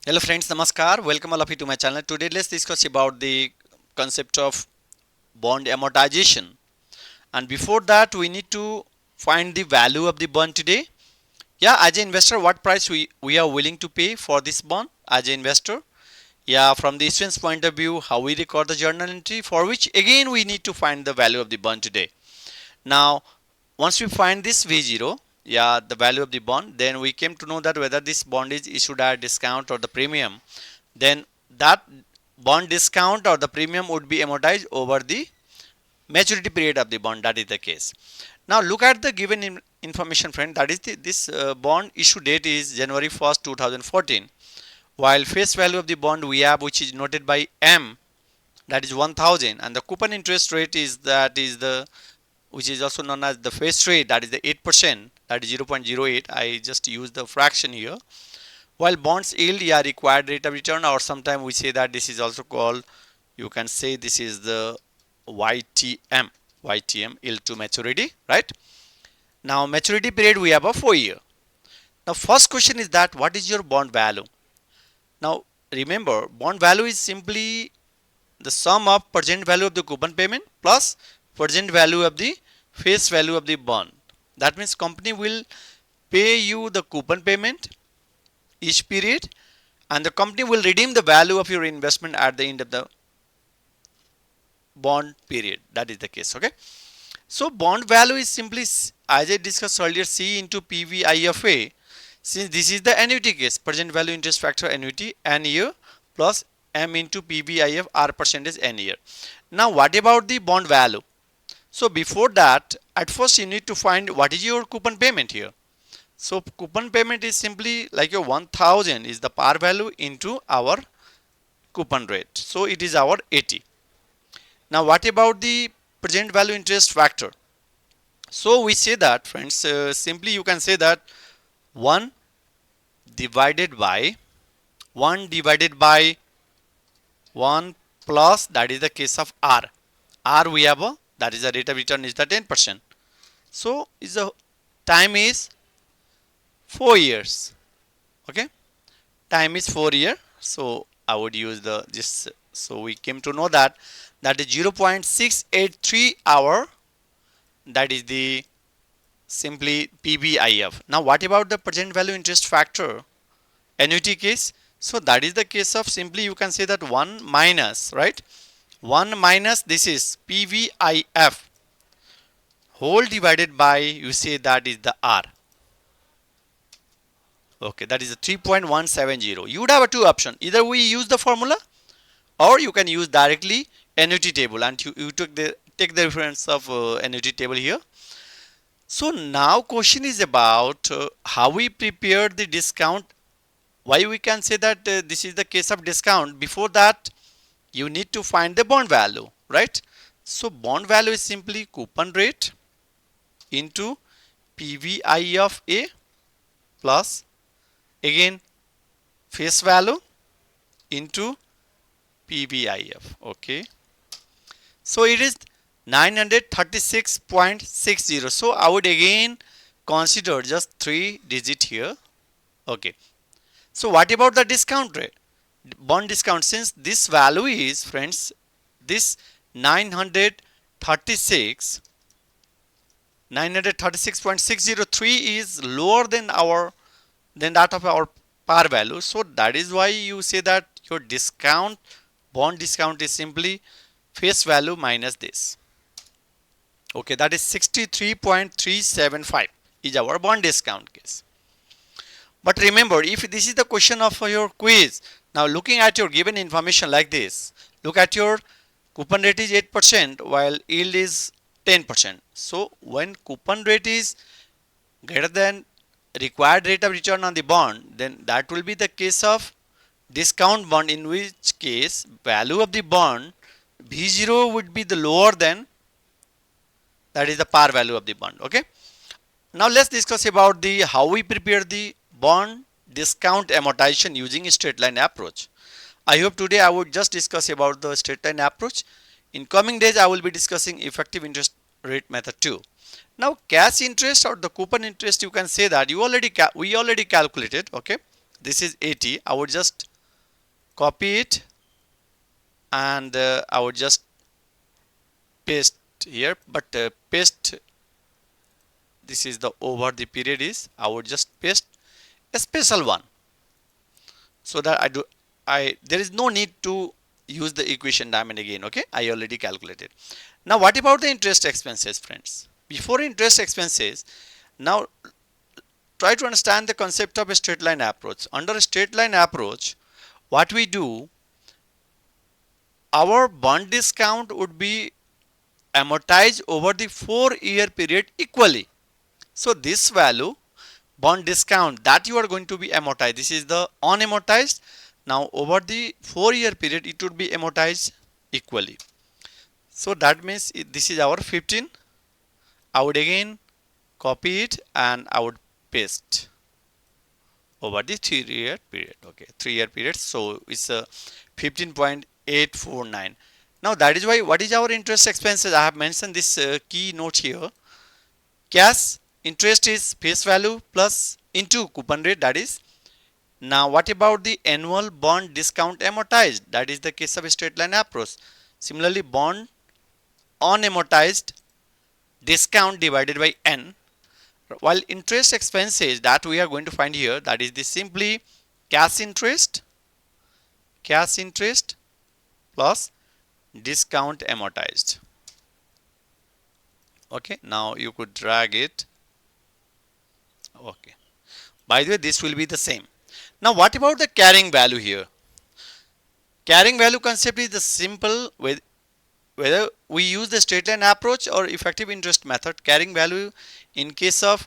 Hello friends, Namaskar. Welcome all of you to my channel. Today let's discuss about the concept of bond amortization. And before that, we need to find the value of the bond today. Yeah, as an investor, what price we are willing to pay for this bond as an investor. Yeah, from the issuance point of view, how we record the journal entry, for which again we need to find the value of the bond today. Now, once we find this V0, yeah, the value of the bond, then we came to know that whether this bond is issued at discount or the premium, then that bond discount or the premium would be amortized over the maturity period of the bond. That is the case. Now look at the given information, friend. That is this bond issue date is January 1st 2014, while face value of the bond we have, which is noted by M, that is 1000, and the coupon interest rate is that is the, which is also known as the face rate, that is the 8%, that is 0.08. I just use the fraction here. While bonds yield, yeah, required rate of return, or sometimes we say that this is also called, you can say this is the YTM, yield to maturity, right? Now maturity period we have a 4 year. Now first question is that what is your bond value? Now remember, bond value is simply the sum of present value of the coupon payment plus present value of the face value of the bond. That means company will pay you the coupon payment each period, and the company will redeem the value of your investment at the end of the bond period. That is the case. Okay, so bond value is simply, as I discussed earlier, C into PVIFA. Since this is the annuity case, present value interest factor annuity n year plus M into PVIF R percentage n year. Now what about the bond value? So before that, at first you need to find what is your coupon payment here. So coupon payment is simply like your 1000 is the par value into our coupon rate. So it is our 80. Now what about the present value interest factor? So we say that, friends, simply you can say that 1 divided by 1 divided by 1 plus, that is the case of R. R we have a, that is the rate of return is the 10%. So is the time is 4 years. Okay, time is 4 year. So I would use the this. So we came to know that that is 0.683 hour. That is the simply PVIF. Now what about the present value interest factor annuity case? So that is the case of, simply you can say that 1 minus, right, 1 minus this is PVIF whole divided by, you say that is the R. Okay, that is a 3.170. You would have a two option. Either we use the formula or you can use directly annuity table, and you take the reference of annuity table here. So now question is about how we prepare the discount. Why we can say that this is the case of discount? Before that, you need to find the bond value, right? So bond value is simply coupon rate into PVI of A plus again face value into PVIF. Okay, so it is 936.60. So I would again consider just 3 digit here. Okay, so what about the discount rate, bond discount? Since this value is, friends, this 936 936.603 is lower than our, than that of our par value. So that is why you say that your discount, bond discount, is simply face value minus this. Okay, that is 63.375 is our bond discount case. But remember, if this is the question of your quiz, now looking at your given information like this, look at your coupon rate is 8% while yield is 10%. So when coupon rate is greater than required rate of return on the bond, then that will be the case of discount bond, in which case value of the bond V0 would be the lower than, that is the par value of the bond. Okay, now let's discuss about the how we prepare the bond discount amortization using straight line approach. I hope today I would just discuss about the straight line approach. In coming days I will be discussing effective interest rate method too. Now cash interest or the coupon interest, you can say that we already calculated. Okay, this is 80. I would just copy it, and I would just paste here, but paste, this is the over the period is, I would just paste a special one, so that I there is no need to use the equation diamond again. Okay, I already calculated. Now what about the interest expenses, friends? Before interest expenses, now try to understand the concept of a straight line approach. Under a straight line approach, what we do, our bond discount would be amortized over the 4-year period equally. So this value, bond discount, that you are going to be amortized, this is the unamortized. Now over the 4-year period it would be amortized equally. So that means this is our 15. I would again copy it and I would paste over the 3-year period. Okay, 3-year period. So it's a 15.849. Now that is why, what is our interest expenses? I have mentioned this key note here. Cash interest is face value plus into coupon rate, that is. Now what about the annual bond discount amortized? That is the case of a straight line approach. Similarly, bond unamortized discount divided by n, while interest expenses that we are going to find here, that is the simply cash interest plus discount amortized. Okay, now you could drag it. Okay, by the way, this will be the same. Now what about the carrying value here? Carrying value concept is the simple with whether we use the straight line approach or effective interest method. Carrying value in case of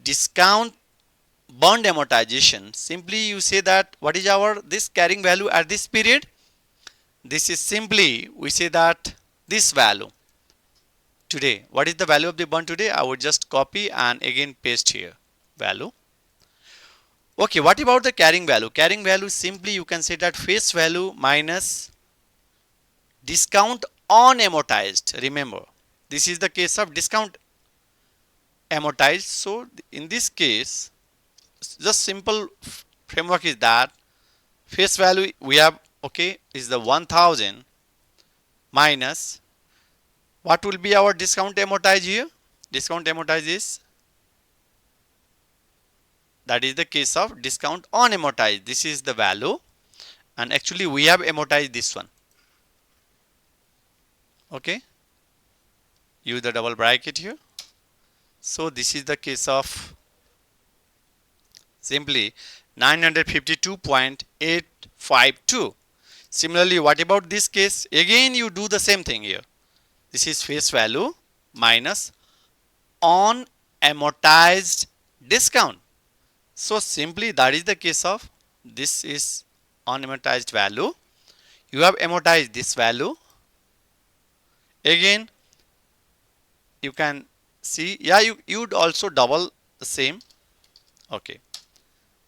discount bond amortization, simply you say that what is our this carrying value at this period. This is simply, we say that this value today, what is the value of the bond today? I would just copy and again paste here value. Okay, what about the carrying value? Carrying value, simply you can say that face value minus discount on amortized. Remember, this is the case of discount amortized. So in this case, just simple framework is that face value we have, okay, is the 1000 minus what will be our discount amortized here. Discount amortized is, that is the case of discount on amortized. This is the value, and actually we have amortized this one. Okay, use the double bracket here. So this is the case of simply 952.852. Similarly, what about this case? Again you do the same thing here. This is face value minus on amortized discount. So simply that is the case of, this is unamortized value. You have amortized this value. Again you can see, yeah, you would also double the same. Okay,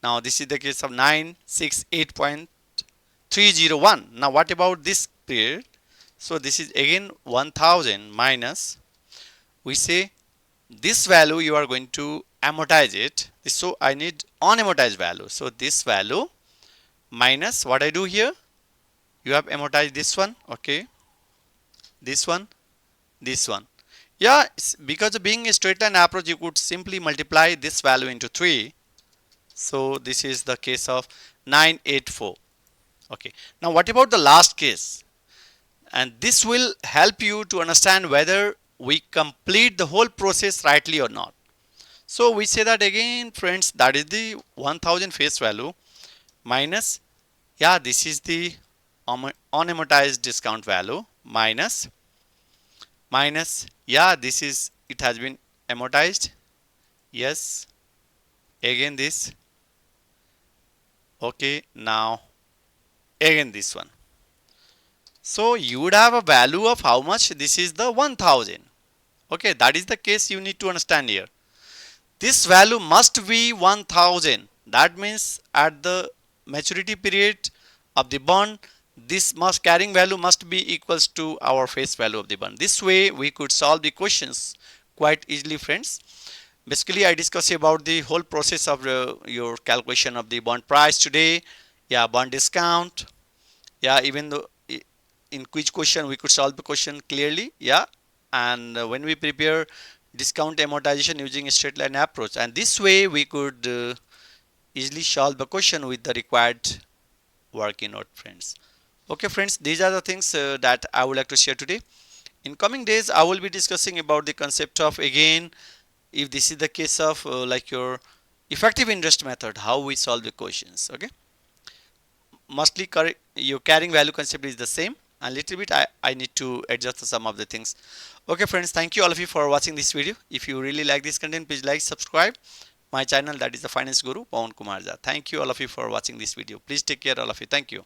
now this is the case of 968.301. Now what about this period? So this is again 1000 minus, we say this value you are going to amortize it. So I need unamortized value. So this value minus what I do here, you have amortized this one. Okay, this one, this one. Yeah, because of being a straight line approach, you could simply multiply this value into 3. So this is the case of 984. Okay, now what about the last case? And this will help you to understand whether we complete the whole process rightly or not. So we say that again, friends, that is the 1000 face value minus, yeah, this is the unamortized discount value minus, yeah, this is, it has been amortized. Yes, again this. Okay, now again this one. So you would have a value of how much? This is the 1000. Okay, that is the case you need to understand here. This value must be 1000. That means at the maturity period of the bond, this carrying value must be equals to our face value of the bond. This way we could solve the questions quite easily, friends. Basically I discussed about the whole process of your calculation of the bond price today. Yeah, bond discount. Yeah, even though in which question we could solve the question clearly. Yeah, and when we prepare discount amortization using a straight line approach, and this way we could easily solve the question with the required working note, friends. Okay, friends, these are the things that I would like to share today. In coming days I will be discussing about the concept of, again, if this is the case of like your effective interest method, how we solve the questions. Okay, mostly correct, your carrying value concept is the same, a little bit I need to adjust some of the things. Okay, friends, thank you all of you for watching this video. If you really like this content, please like, subscribe my channel, that is the Finance Guru Pawan Kumar Jha. Thank you all of you for watching this video. Please take care all of you. Thank you.